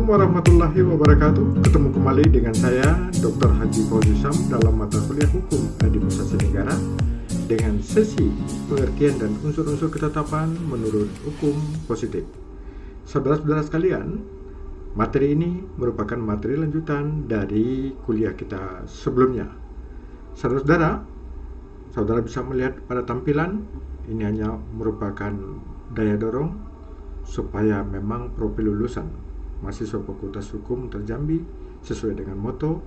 warahmatullahi wabarakatuh. Ketemu kembali dengan saya, Dr. Haji Fauzi Syam, dalam mata kuliah Hukum Administrasi Negara dengan sesi pengertian dan unsur-unsur ketetapan menurut hukum positif. Saudara-saudara sekalian, materi ini merupakan materi lanjutan dari kuliah kita sebelumnya. Saudara-saudara, saudara bisa melihat pada tampilan, ini hanya merupakan daya dorong supaya memang profil lulusan mahasiswa Fakultas Hukum Jambi sesuai dengan moto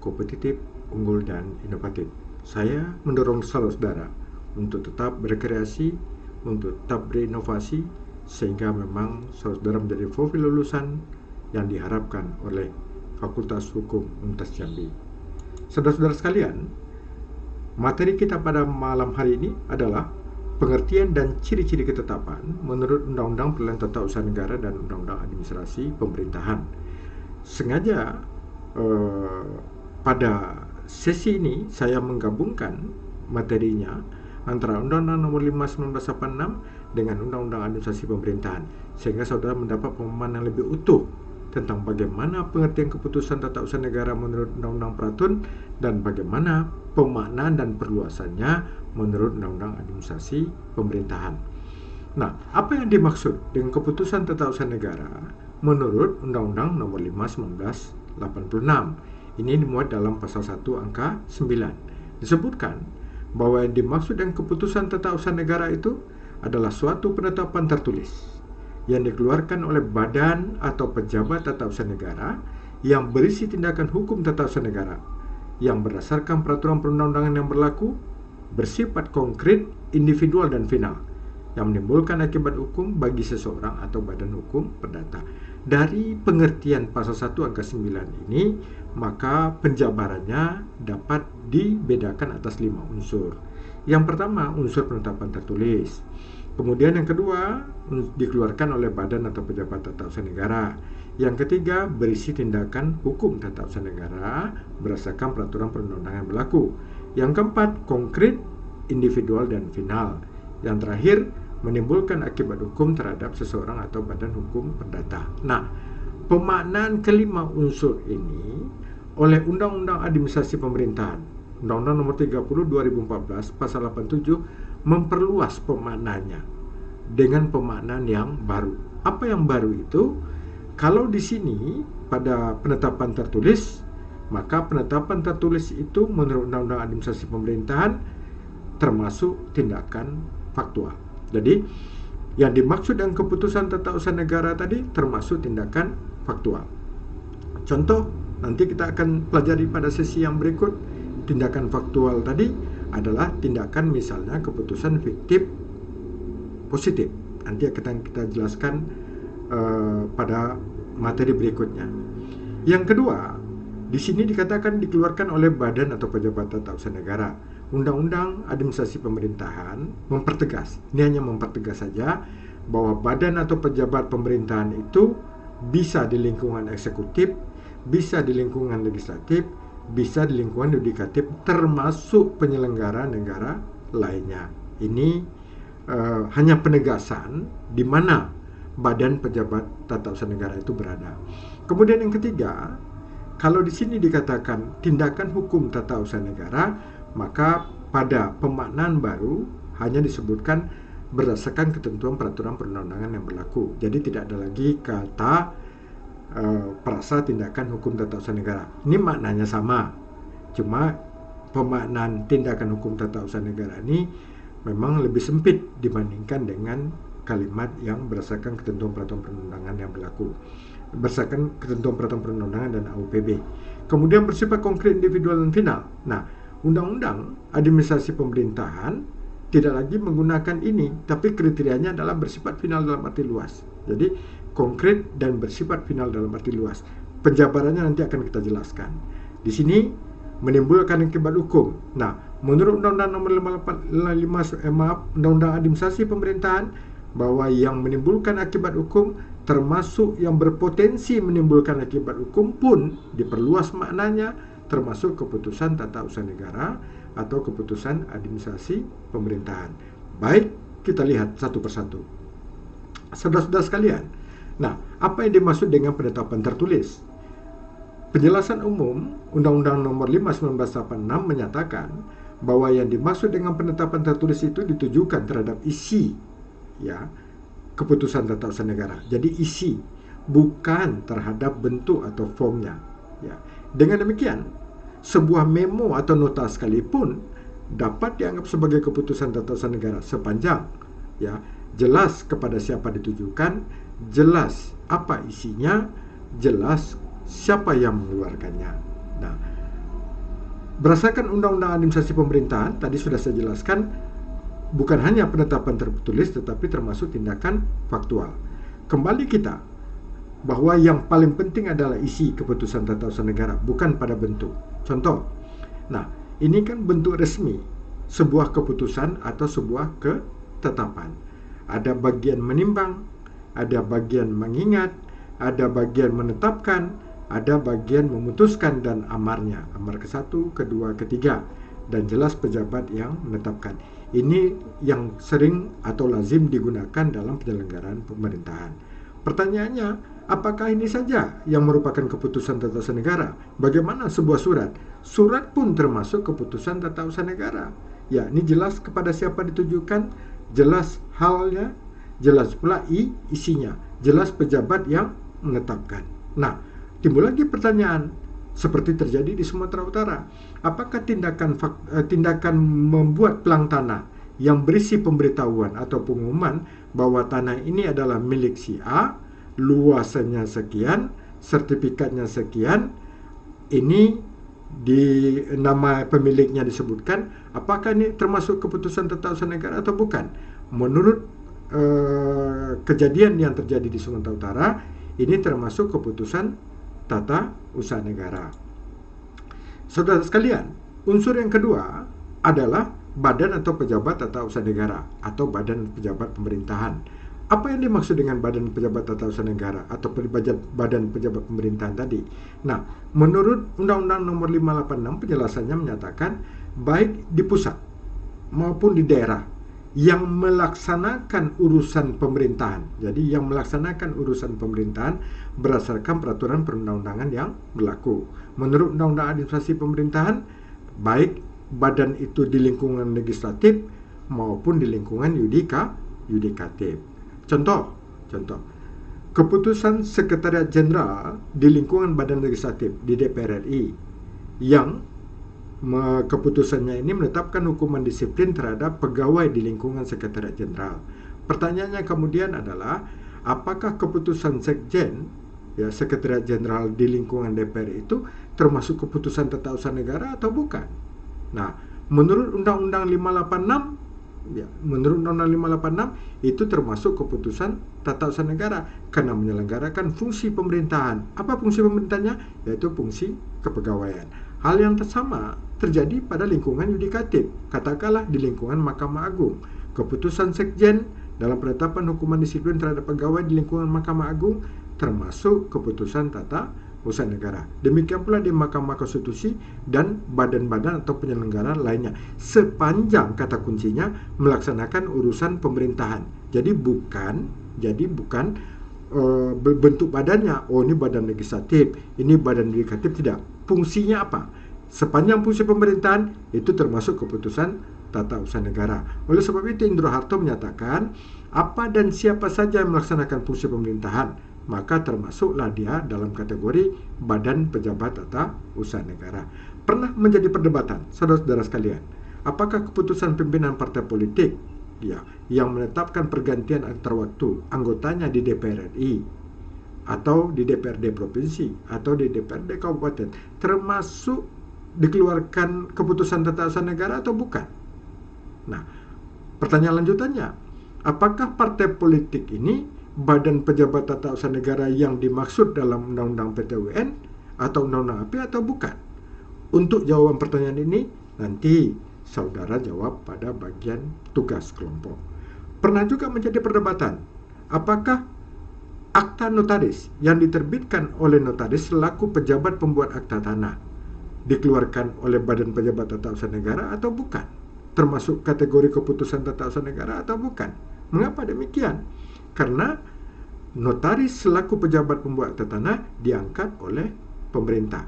kompetitif, unggul, dan inovatif. Saya mendorong saudara untuk tetap berkreasi, untuk tetap berinovasi, sehingga memang saudara menjadi profil lulusan yang diharapkan oleh Fakultas Hukum Universitas Jambi. Saudara-saudara sekalian, materi kita pada malam hari ini adalah pengertian dan ciri-ciri ketetapan menurut Undang-Undang Perlindungan Tata Usaha Negara dan Undang-Undang Administrasi Pemerintahan. Sengaja pada sesi ini saya menggabungkan materinya antara Undang-Undang Nomor 5 1986 dengan Undang-Undang Administrasi Pemerintahan, sehingga saudara mendapat pemahaman yang lebih utuh tentang bagaimana pengertian keputusan tata usaha negara menurut Undang-Undang Peratun dan bagaimana pemaknaan dan perluasannya menurut Undang-Undang Administrasi Pemerintahan. Nah, apa yang dimaksud dengan keputusan tata usaha negara menurut Undang-Undang Nomor 5 1986? Ini dimuat dalam pasal 1 angka 9. Disebutkan bahwa yang dimaksud dengan keputusan tata usaha negara itu adalah suatu penetapan tertulis yang dikeluarkan oleh badan atau pejabat tata usaha negara yang berisi tindakan hukum tata usaha negara yang berdasarkan peraturan perundang-undangan yang berlaku, bersifat konkret, individual, dan final, yang menimbulkan akibat hukum bagi seseorang atau badan hukum perdata. Dari pengertian pasal 1 angka 9 ini, maka penjabarannya dapat dibedakan atas 5 unsur. Yang pertama, unsur penetapan tertulis. Kemudian yang kedua, dikeluarkan oleh badan atau pejabat tata usaha negara. Yang ketiga, berisi tindakan hukum tata usaha negara berdasarkan peraturan perundang-undangan yang berlaku. Yang keempat, konkret, individual, dan final. Yang terakhir, menimbulkan akibat hukum terhadap seseorang atau badan hukum perdata. Nah, pemaknaan kelima unsur ini oleh Undang-Undang Administrasi Pemerintahan, Undang-Undang Nomor 30 2014 Pasal 87 memperluas pemaknaannya dengan pemaknaan yang baru. Apa yang baru itu? Kalau di sini pada penetapan tertulis, maka penetapan tertulis itu menurut Undang-Undang Administrasi Pemerintahan termasuk tindakan faktual. Jadi yang dimaksud dengan keputusan tata usaha negara tadi termasuk tindakan faktual. Contoh nanti kita akan pelajari pada sesi yang berikut. Tindakan faktual tadi adalah tindakan misalnya keputusan fiktif positif. Nanti akan kita jelaskan pada materi berikutnya. Yang kedua, di sini dikatakan dikeluarkan oleh badan atau pejabat tata usaha negara. Undang-Undang Administrasi Pemerintahan mempertegas, ini hanya mempertegas saja, bahwa badan atau pejabat pemerintahan itu bisa di lingkungan eksekutif, bisa di lingkungan legislatif, bisa di lingkungan yudikatif, termasuk penyelenggara negara lainnya. Ini hanya penegasan di mana badan pejabat tata usaha negara itu berada. Kemudian yang ketiga, kalau di sini dikatakan tindakan hukum tata usaha negara, maka pada pemaknaan baru hanya disebutkan berdasarkan ketentuan peraturan perundang-undangan yang berlaku. Jadi tidak ada lagi kata perasa tindakan hukum tata usaha negara. Ini maknanya sama, cuma pemaknaan tindakan hukum tata usaha negara ini memang lebih sempit dibandingkan dengan kalimat yang berdasarkan ketentuan peraturan perundang-undangan yang berlaku, berdasarkan ketentuan peraturan perundang-undangan dan AUPB. Kemudian bersifat konkret, individual, dan final. Nah, Undang-Undang Administrasi Pemerintahan tidak lagi menggunakan ini, tapi kriterianya adalah bersifat final dalam arti luas. Jadi konkret dan bersifat final dalam arti luas. Penjabarannya nanti akan kita jelaskan. Di sini menimbulkan akibat hukum. Nah, menurut Undang-Undang Nomor 5 Undang-Undang Administrasi Pemerintahan, bahwa yang menimbulkan akibat hukum termasuk yang berpotensi menimbulkan akibat hukum pun diperluas maknanya, termasuk keputusan tata usaha negara atau keputusan administrasi pemerintahan. Baik, kita lihat satu persatu. Saudara-saudara sekalian, Nah, apa yang dimaksud dengan penetapan tertulis? Penjelasan umum Undang-Undang Nomor 5 1986 menyatakan bahwa yang dimaksud dengan penetapan tertulis itu ditujukan terhadap isi, ya, keputusan tata usaha negara. Jadi isi, bukan terhadap bentuk atau formnya. Ya. Dengan demikian, sebuah memo atau nota sekalipun dapat dianggap sebagai keputusan tata usaha negara sepanjang, ya, jelas kepada siapa ditujukan, jelas apa isinya, jelas siapa yang mengeluarkannya. Nah, berdasarkan Undang-Undang Administrasi Pemerintahan, tadi sudah saya jelaskan, bukan hanya penetapan tertulis tetapi termasuk tindakan faktual. Kembali kita bahwa yang paling penting adalah isi keputusan tata usaha negara, bukan pada bentuk. Contoh, nah ini kan bentuk resmi sebuah keputusan atau sebuah ketetapan. Ada bagian menimbang, ada bagian mengingat, ada bagian menetapkan, ada bagian memutuskan dan amarnya, amar ke-1, ke-2, ke-3, dan jelas pejabat yang menetapkan. Ini yang sering atau lazim digunakan dalam penyelenggaraan pemerintahan. Pertanyaannya, apakah ini saja yang merupakan keputusan tata usaha negara? Bagaimana sebuah surat? Surat pun termasuk keputusan tata usaha negara. Ya, ini jelas kepada siapa ditujukan, jelas halnya, jelas pula isinya, jelas pejabat yang menetapkan. Nah, timbul lagi pertanyaan, seperti terjadi di Sumatera Utara. Apakah tindakan membuat pelang tanah yang berisi pemberitahuan atau pengumuman bahwa tanah ini adalah milik si A, luasannya sekian, sertifikatnya sekian, ini di nama pemiliknya disebutkan, apakah ini termasuk keputusan tata usaha negara atau bukan? Menurut kejadian yang terjadi di Sumatera Utara, ini termasuk keputusan tata usaha negara. Saudara sekalian, unsur yang kedua adalah badan atau pejabat tata usaha negara atau badan pejabat pemerintahan. Apa yang dimaksud dengan badan pejabat tata usaha negara atau badan pejabat pemerintahan tadi? Nah, menurut Undang-Undang Nomor 586 penjelasannya menyatakan baik di pusat maupun di daerah yang melaksanakan urusan pemerintahan. Jadi yang melaksanakan urusan pemerintahan berdasarkan peraturan perundang-undangan yang berlaku. Menurut Undang-Undang Administrasi Pemerintahan, baik badan itu di lingkungan legislatif maupun di lingkungan yudikatif. Contoh, keputusan Sekretariat Jenderal di lingkungan badan legislatif di DPR RI yang keputusannya ini menetapkan hukuman disiplin terhadap pegawai di lingkungan Sekretariat Jenderal. Pertanyaannya kemudian adalah, apakah keputusan Sekjen, ya, Sekretariat Jenderal di lingkungan DPR itu termasuk keputusan tata usaha negara atau bukan? Nah, menurut Undang-Undang 586, ya, menurut Undang-Undang 586 itu termasuk keputusan tata usaha negara karena menyelenggarakan fungsi pemerintahan. Apa fungsi pemerintahannya? Yaitu fungsi kepegawaian. Hal yang sama terjadi pada lingkungan yudikatif, katakanlah di lingkungan Mahkamah Agung. Keputusan Sekjen dalam penetapan hukuman disiplin terhadap pegawai di lingkungan Mahkamah Agung termasuk keputusan tata usaha negara. Demikian pula di Mahkamah Konstitusi dan badan-badan atau penyelenggara lainnya, sepanjang kata kuncinya melaksanakan urusan pemerintahan. Jadi bukan bentuk badannya, oh ini badan legislatif, ini badan yudikatif, tidak. Fungsinya apa? Sepanjang fungsi pemerintahan itu termasuk keputusan tata usaha negara. Oleh sebab itu Indro Harto menyatakan apa dan siapa saja yang melaksanakan fungsi pemerintahan, maka termasuklah dia dalam kategori badan pejabat tata usaha negara. Pernah menjadi perdebatan, saudara-saudara sekalian, apakah keputusan pimpinan partai politik, ya, yang menetapkan pergantian antar waktu anggotanya di DPR RI atau di DPRD provinsi atau di DPRD kabupaten termasuk dikeluarkan keputusan tata usaha negara atau bukan? Nah, pertanyaan lanjutannya, apakah partai politik ini badan pejabat tata usaha negara yang dimaksud dalam Undang-Undang PTUN atau Undang-Undang API atau bukan? Untuk jawaban pertanyaan ini nanti saudara jawab pada bagian tugas kelompok. Pernah juga menjadi perdebatan, apakah akta notaris yang diterbitkan oleh notaris selaku pejabat pembuat akta tanah dikeluarkan oleh badan pejabat tata usaha negara atau bukan? Termasuk kategori keputusan tata usaha negara atau bukan? Mengapa demikian? Karena notaris selaku pejabat pembuat akta tanah diangkat oleh pemerintah,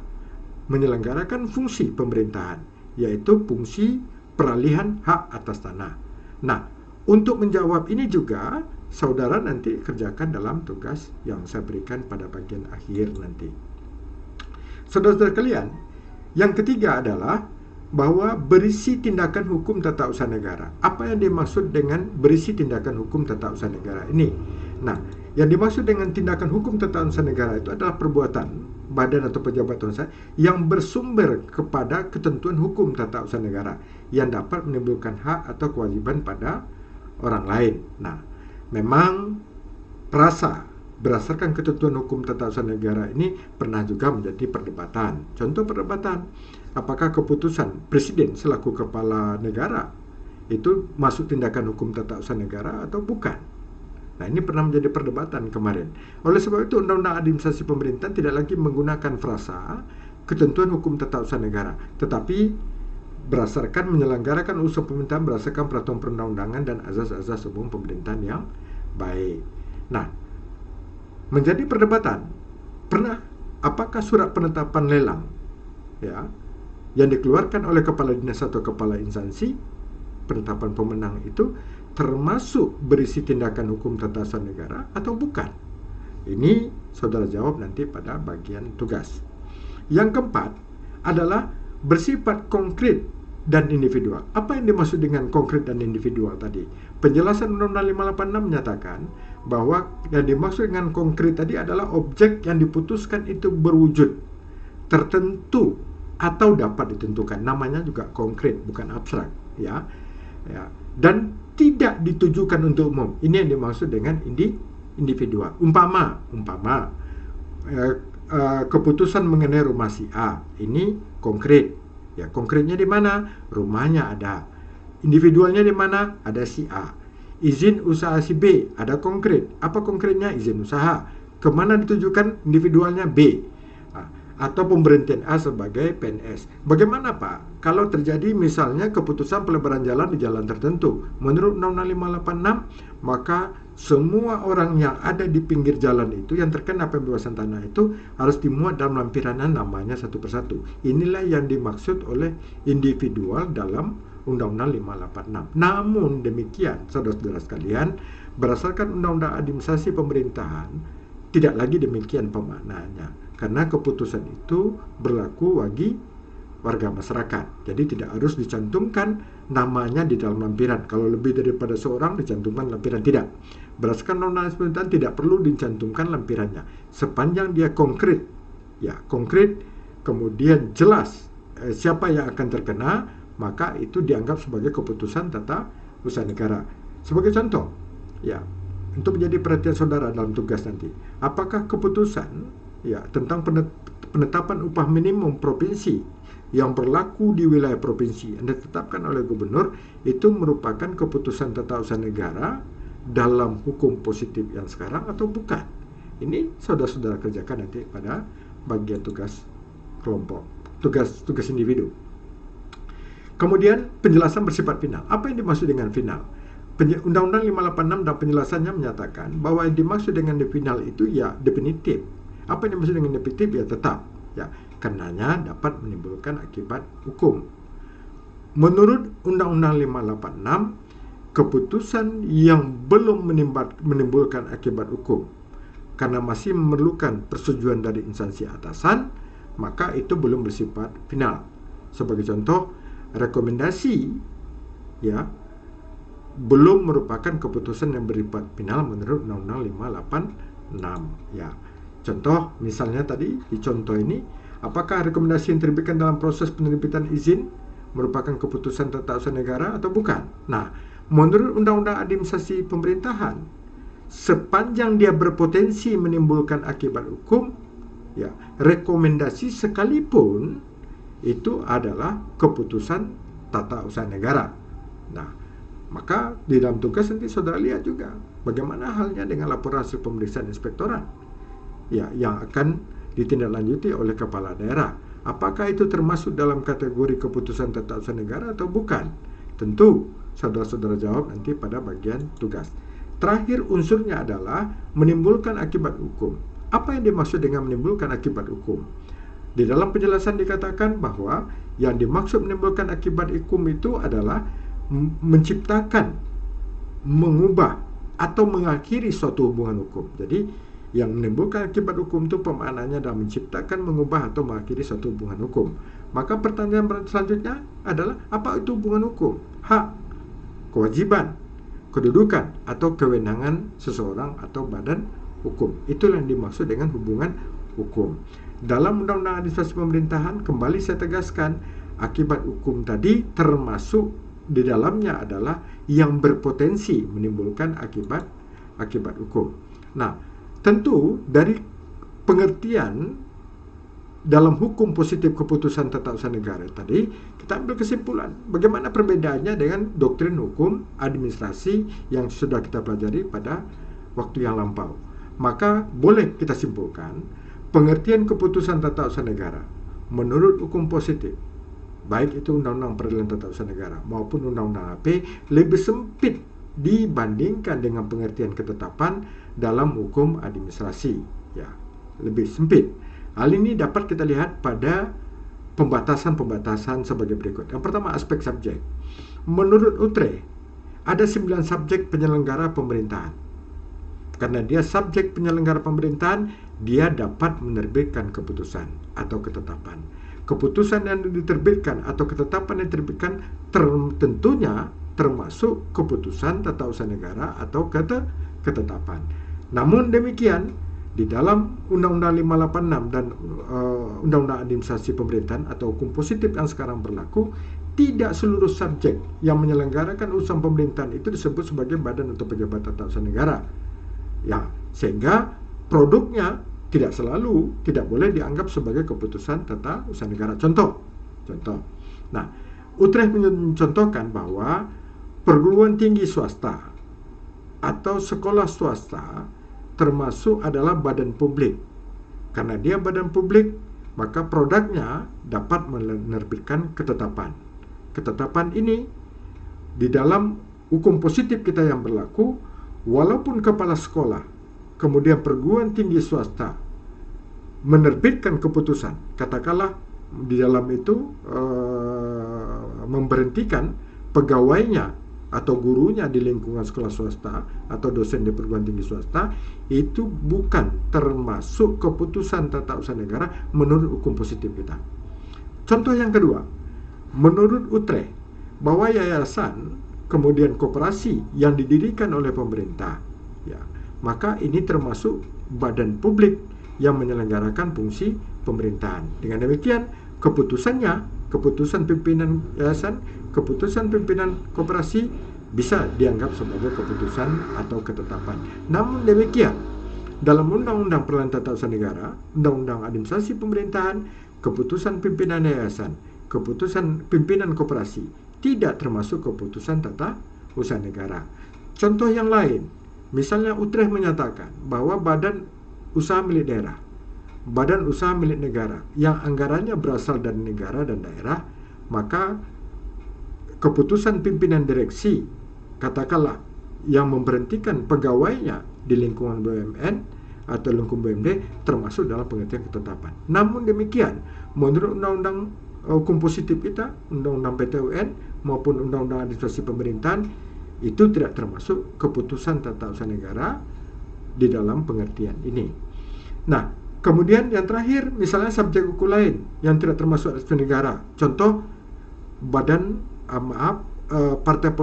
menyelenggarakan fungsi pemerintahan, yaitu fungsi peralihan hak atas tanah. Nah, untuk menjawab ini juga saudara nanti kerjakan dalam tugas yang saya berikan pada bagian akhir nanti. Saudara-saudara kalian, yang ketiga adalah bahwa berisi tindakan hukum tata usaha negara. Apa yang dimaksud dengan berisi tindakan hukum tata usaha negara ini? Nah, yang dimaksud dengan tindakan hukum tata usaha negara itu adalah perbuatan badan atau pejabat usaha yang bersumber kepada ketentuan hukum tata usaha negara yang dapat menimbulkan hak atau kewajiban pada orang lain. Nah, memang berdasarkan ketentuan hukum tata usaha negara ini pernah juga menjadi perdebatan. Contoh perdebatan, apakah keputusan presiden selaku kepala negara itu masuk tindakan hukum tata usaha negara atau bukan? Nah, ini pernah menjadi perdebatan kemarin. Oleh sebab itu, Undang-Undang Administrasi Pemerintahan tidak lagi menggunakan frasa ketentuan hukum tata usaha negara, tetapi berdasarkan menyelenggarakan usaha pemerintahan berdasarkan peraturan perundang-undangan dan azas-azas umum pemerintahan yang baik. Nah, menjadi perdebatan, pernah apakah surat penetapan lelang ya yang dikeluarkan oleh kepala dinas atau kepala instansi penetapan pemenang itu termasuk berisi tindakan hukum tata usaha negara atau bukan? Ini saudara jawab nanti pada bagian tugas. Yang keempat adalah bersifat konkret dan individual. Apa yang dimaksud dengan konkret dan individual tadi? Penjelasan Undang-Undang 586 menyatakan bahwa yang dimaksud dengan konkret tadi adalah objek yang diputuskan itu berwujud tertentu atau dapat ditentukan. Namanya juga konkret, bukan abstrak, ya. Dan tidak ditujukan untuk umum. Ini yang dimaksud dengan individual. Umpama keputusan mengenai rumah si A ini konkret. Ya, konkretnya di mana? Rumahnya ada. Individualnya di mana? Ada si A. Izin usaha si B ada konkret. Apa konkretnya? Izin usaha. Kemana ditujukan? Individualnya B. Atau pemberhentian A sebagai PNS. Bagaimana Pak? Kalau terjadi misalnya keputusan pelebaran jalan di jalan tertentu, menurut Undang-Undang 586, maka semua orang yang ada di pinggir jalan itu yang terkena pembebasan tanah itu harus dimuat dalam lampiran namanya satu persatu. Inilah yang dimaksud oleh individual dalam Undang-Undang 586. Namun demikian, saudara-saudara sekalian, berdasarkan Undang-Undang Administrasi Pemerintahan, tidak lagi demikian pemaknaannya. Karena keputusan itu berlaku bagi warga masyarakat. Jadi tidak harus dicantumkan namanya di dalam lampiran. Kalau lebih daripada seorang dicantumkan lampiran, tidak. Berdasarkan Undang-Undang Pemerintahan tidak perlu dicantumkan lampirannya. Sepanjang dia konkret, ya konkret, kemudian jelas siapa yang akan terkena, maka itu dianggap sebagai keputusan tata usaha negara. Sebagai contoh, ya, untuk menjadi perhatian saudara dalam tugas nanti, apakah keputusan ya tentang penetapan upah minimum provinsi yang berlaku di wilayah provinsi yang ditetapkan oleh gubernur itu merupakan keputusan tata usaha negara dalam hukum positif yang sekarang atau bukan? Ini saudara-saudara kerjakan nanti pada bagian tugas kelompok, tugas individu. Kemudian penjelasan bersifat final. Apa yang dimaksud dengan final? Undang-Undang 586 dan penjelasannya menyatakan bahwa yang dimaksud dengan final itu ya definitif. Apa yang dimaksud dengan definitif? Ya tetap, ya, karenanya dapat menimbulkan akibat hukum. Menurut Undang-Undang 586, keputusan yang belum menimbulkan akibat hukum karena masih memerlukan persetujuan dari instansi atasan, maka itu belum bersifat final. Sebagai contoh, rekomendasi ya belum merupakan keputusan yang bersifat final menurut Undang-Undang 586, ya. Contoh, misalnya tadi di contoh ini, apakah rekomendasi yang diterbitkan dalam proses penerbitan izin merupakan keputusan tata usaha negara atau bukan? Nah, menurut Undang-Undang Administrasi Pemerintahan, sepanjang dia berpotensi menimbulkan akibat hukum, ya, rekomendasi sekalipun itu adalah keputusan tata usaha negara. Nah, maka di dalam tugas nanti saudara lihat juga bagaimana halnya dengan laporan hasil pemeriksaan inspektorat, ya, yang akan ditindaklanjuti oleh kepala daerah. Apakah itu termasuk dalam kategori keputusan tata usaha negara atau bukan? Tentu saudara-saudara jawab nanti pada bagian tugas. terakhir unsurnya adalah menimbulkan akibat hukum. Apa yang dimaksud dengan menimbulkan akibat hukum? Di dalam penjelasan dikatakan bahwa yang dimaksud menimbulkan akibat hukum itu adalah menciptakan, mengubah, atau mengakhiri suatu hubungan hukum. Jadi yang menimbulkan akibat hukum itu pemaknaannya adalah menciptakan, mengubah, atau mengakhiri suatu hubungan hukum. Maka pertanyaan selanjutnya adalah, apa itu hubungan hukum? Hak, kewajiban, kedudukan, atau kewenangan seseorang atau badan hukum. Itulah yang dimaksud dengan hubungan hukum. Dalam Undang-Undang Administrasi Pemerintahan, kembali saya tegaskan, akibat hukum tadi termasuk di dalamnya adalah yang berpotensi menimbulkan akibat hukum. Nah, tentu dari pengertian dalam hukum positif keputusan tata usaha negara tadi, kita ambil kesimpulan bagaimana perbedaannya dengan doktrin hukum administrasi yang sudah kita pelajari pada waktu yang lampau. Maka boleh kita simpulkan pengertian keputusan tata usaha negara menurut hukum positif, baik itu Undang-Undang Peradilan Tata Usaha Negara maupun Undang-Undang AP, lebih sempit dibandingkan dengan pengertian ketetapan dalam hukum administrasi. Ya, lebih sempit. Hal ini dapat kita lihat pada pembatasan-pembatasan sebagai berikut. Yang pertama, aspek subjek. Menurut UTRE, ada 9 subjek penyelenggara pemerintahan. Karena dia subjek penyelenggara pemerintahan, dia dapat menerbitkan keputusan atau ketetapan. Keputusan yang diterbitkan atau ketetapan yang diterbitkan tentunya termasuk keputusan tata usaha negara atau ketetapan. Namun demikian, di dalam Undang-Undang 586 dan Undang-Undang Administrasi Pemerintahan atau hukum positif yang sekarang berlaku, tidak seluruh subjek yang menyelenggarakan urusan pemerintahan itu disebut sebagai badan atau pejabat tata usaha negara. Ya, sehingga produknya tidak boleh dianggap sebagai keputusan tata usaha negara. Contoh. Nah, Utrecht mencontohkan bahwa perguruan tinggi swasta atau sekolah swasta termasuk adalah badan publik. Karena dia badan publik, maka produknya dapat menerbitkan ketetapan. Ketetapan ini di dalam hukum positif kita yang berlaku, walaupun kepala sekolah, kemudian perguruan tinggi swasta menerbitkan keputusan, katakanlah di dalam itu memberhentikan pegawainya atau gurunya di lingkungan sekolah swasta atau dosen di perguruan tinggi swasta, itu bukan termasuk keputusan tata usaha negara menurut hukum positif kita. Contoh yang kedua, menurut Utrecht, bahwa yayasan kemudian koperasi yang didirikan oleh pemerintah, ya, maka ini termasuk badan publik yang menyelenggarakan fungsi pemerintahan. Dengan demikian, keputusan pimpinan yayasan, keputusan pimpinan koperasi bisa dianggap sebagai keputusan atau ketetapan. Namun demikian, dalam Undang-Undang Peradilan Tata Usaha Negara, Undang-Undang Administrasi Pemerintahan, keputusan pimpinan yayasan, keputusan pimpinan koperasi tidak termasuk keputusan tata usaha negara. Contoh yang lain, misalnya Utrecht menyatakan bahwa badan usaha milik daerah, badan usaha milik negara yang anggarannya berasal dari negara dan daerah, maka keputusan pimpinan direksi, katakanlah yang memberhentikan pegawainya di lingkungan BUMN atau lingkungan BUMD termasuk dalam pengertian ketetapan. Namun demikian, menurut Undang-Undang Hukum Positif kita, Undang-Undang PTUN maupun Undang-Undang Administrasi Pemerintahan, itu tidak termasuk keputusan tata usaha negara di dalam pengertian ini. Nah, kemudian yang terakhir, misalnya subjek hukum lain yang tidak termasuk administrasi negara. Contoh, partai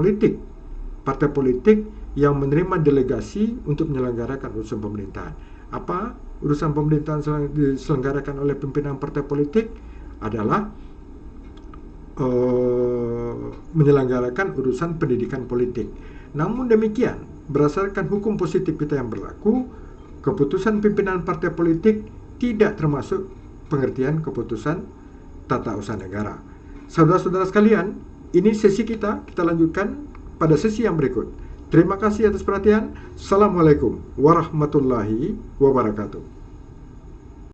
politik yang menerima delegasi untuk menyelenggarakan urusan pemerintahan. Apa urusan pemerintahan diselenggarakan oleh pimpinan partai politik? Adalah menyelenggarakan urusan pendidikan politik. Namun demikian, berdasarkan hukum positif kita yang berlaku, keputusan pimpinan partai politik tidak termasuk pengertian keputusan tata usaha negara. Saudara-saudara sekalian, ini sesi kita lanjutkan pada sesi yang berikut. Terima kasih atas perhatian. Assalamualaikum warahmatullahi wabarakatuh.